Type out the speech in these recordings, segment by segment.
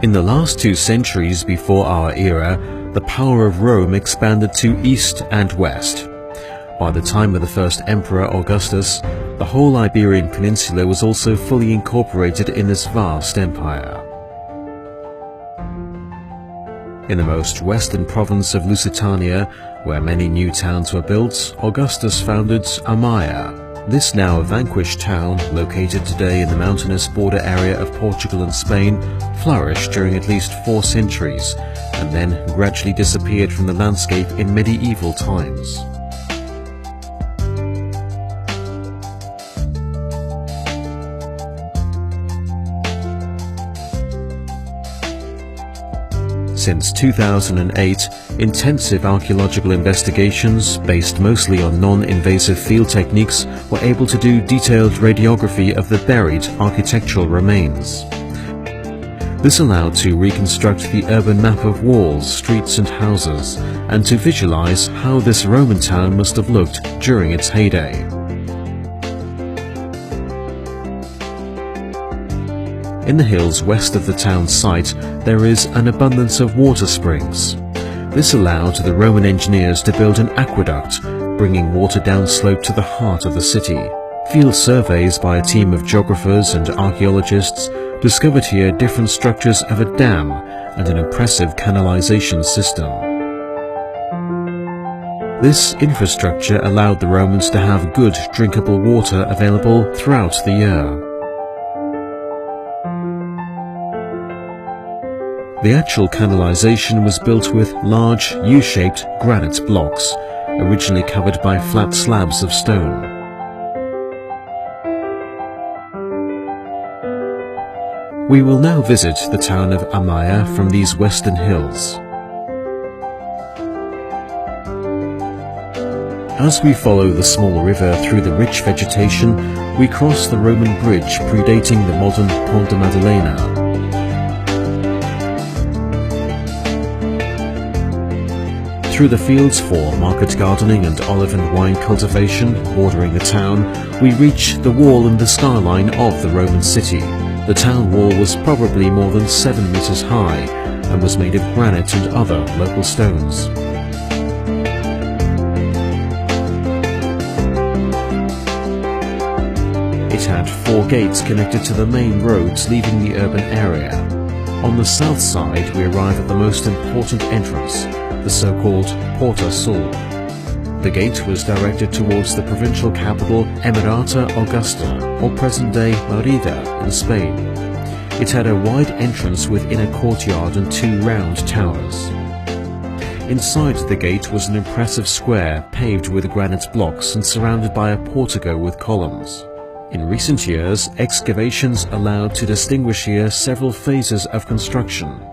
In the last 2 centuries before our era, the power of Rome expanded to east and west. By the time of the first emperor Augustus, the whole Iberian Peninsula was also fully incorporated in this vast empire. In the most western province of Lusitania, where many new towns were built, Augustus founded Ammaia. This now vanquished town, located today in the mountainous border area of Portugal and Spain, flourished during at least 4 centuries, and then gradually disappeared from the landscape in medieval times. Since 2008, intensive archaeological investigations, based mostly on non-invasive field techniques, were able to do detailed radiography of the buried architectural remains. This allowed to reconstruct the urban map of walls, streets and houses, and to visualize how this Roman town must have looked during its heyday. In the hills west of the town's site, there is an abundance of water springs. This allowed the Roman engineers to build an aqueduct, bringing water downslope to the heart of the city. Field surveys by a team of geographers and archaeologists discovered here different structures of a dam and an impressive canalization system. This infrastructure allowed the Romans to have good drinkable water available throughout the year. The actual canalization was built with large U-shaped granite blocks, originally covered by flat slabs of stone. We will now visit the town of Ammaia from these western hills. As we follow the small river through the rich vegetation, we cross the Roman bridge predating the modern Pont de Madalena. Through the fields for market gardening and olive and wine cultivation bordering the town, we reach the wall and the skyline of the Roman city. The town wall was probably more than 7 meters high and was made of granite and other local stones. It had 4 gates connected to the main roads leaving the urban area. On the south side, we arrive at the most important entrance, the so-called Porta Sul. The gate was directed towards the provincial capital Emirata Augusta, or present-day Merida in Spain. It had a wide entrance within a courtyard and 2 round towers. Inside the gate was an impressive square paved with granite blocks and surrounded by a portico with columns. In recent years, excavations allowed to distinguish here several phases of construction.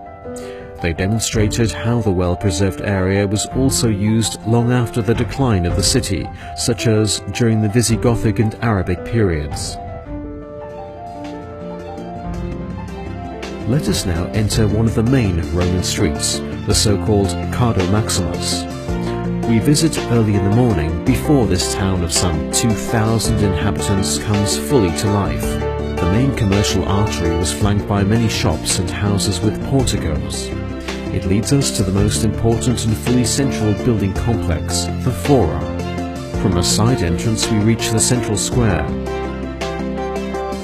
They demonstrated how the well-preserved area was also used long after the decline of the city, such as during the Visigothic and Arabic periods. Let us now enter one of the main Roman streets, the so-called Cardo Maximus. We visit early in the morning, before this town of some 2,000 inhabitants comes fully to life. The main commercial artery was flanked by many shops and houses with porticos. It leads us to the most important and fully central building complex, the Fora. From a side entrance we reach the central square.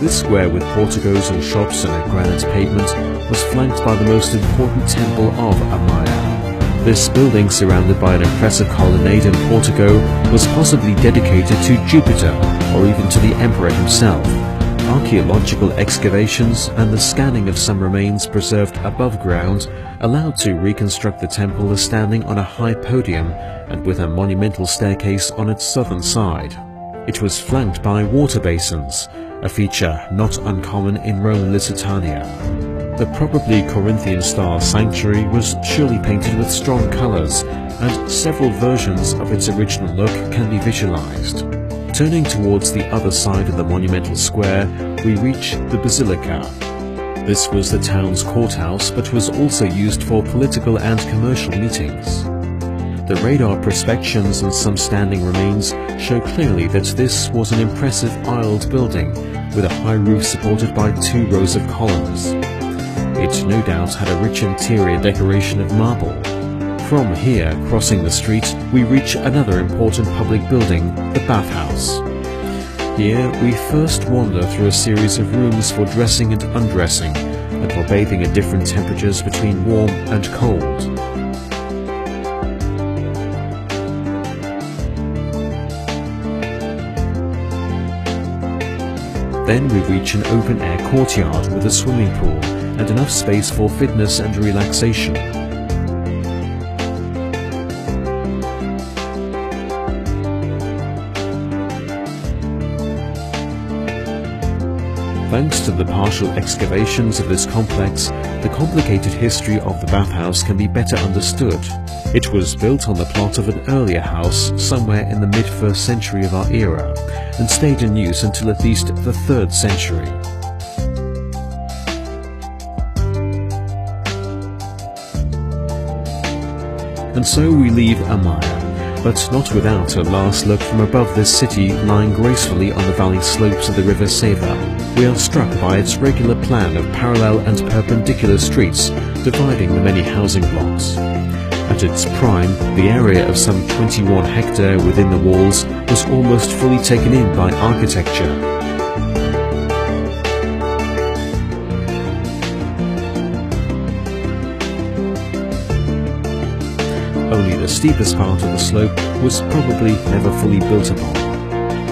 This square with porticos and shops and a granite pavement was flanked by the most important temple of Ammaia. This building, surrounded by an impressive colonnade and portico, was possibly dedicated to Jupiter or even to the emperor himself. Archaeological excavations and the scanning of some remains preserved above ground allowed to reconstruct the temple as standing on a high podium and with a monumental staircase on its southern side. It was flanked by water basins, a feature not uncommon in Roman Lusitania. The probably Corinthian-style sanctuary was surely painted with strong colors, and several versions of its original look can be visualized. Turning towards the other side of the monumental square, we reach the Basilica. This was the town's courthouse, but was also used for political and commercial meetings. The radar prospections and some standing remains show clearly that this was an impressive aisled building with a high roof supported by 2 rows of columns. It it no doubt had a rich interior decoration of marble. From here, crossing the street, we reach another important public building, the bathhouse. Here, we first wander through a series of rooms for dressing and undressing, and for bathing at different temperatures between warm and cold. Then we reach an open-air courtyard with a swimming pool and enough space for fitness and relaxation. Thanks to the partial excavations of this complex, the complicated history of the bathhouse can be better understood. It was built on the plot of an earlier house somewhere in the mid-1st century of our era, and stayed in use until at least the 3rd century. And so we leave Ammaia, but not without a last look from above this city lying gracefully on the valley slopes of the river Seva. We are struck by its regular plan of parallel and perpendicular streets dividing the many housing blocks. At its prime, the area of some 21 hectares within the walls was almost fully taken in by architecture. Only the steepest part of the slope was probably never fully built upon.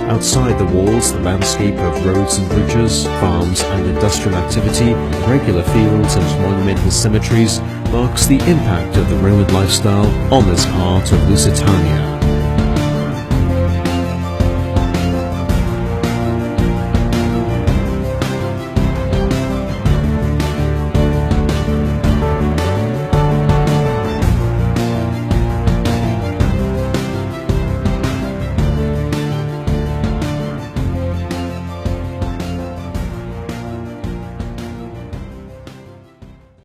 Outside the walls, the landscape of roads and bridges, farms and industrial activity, regular fields and monumental cemeteries marks the impact of the Roman lifestyle on this part of Lusitania.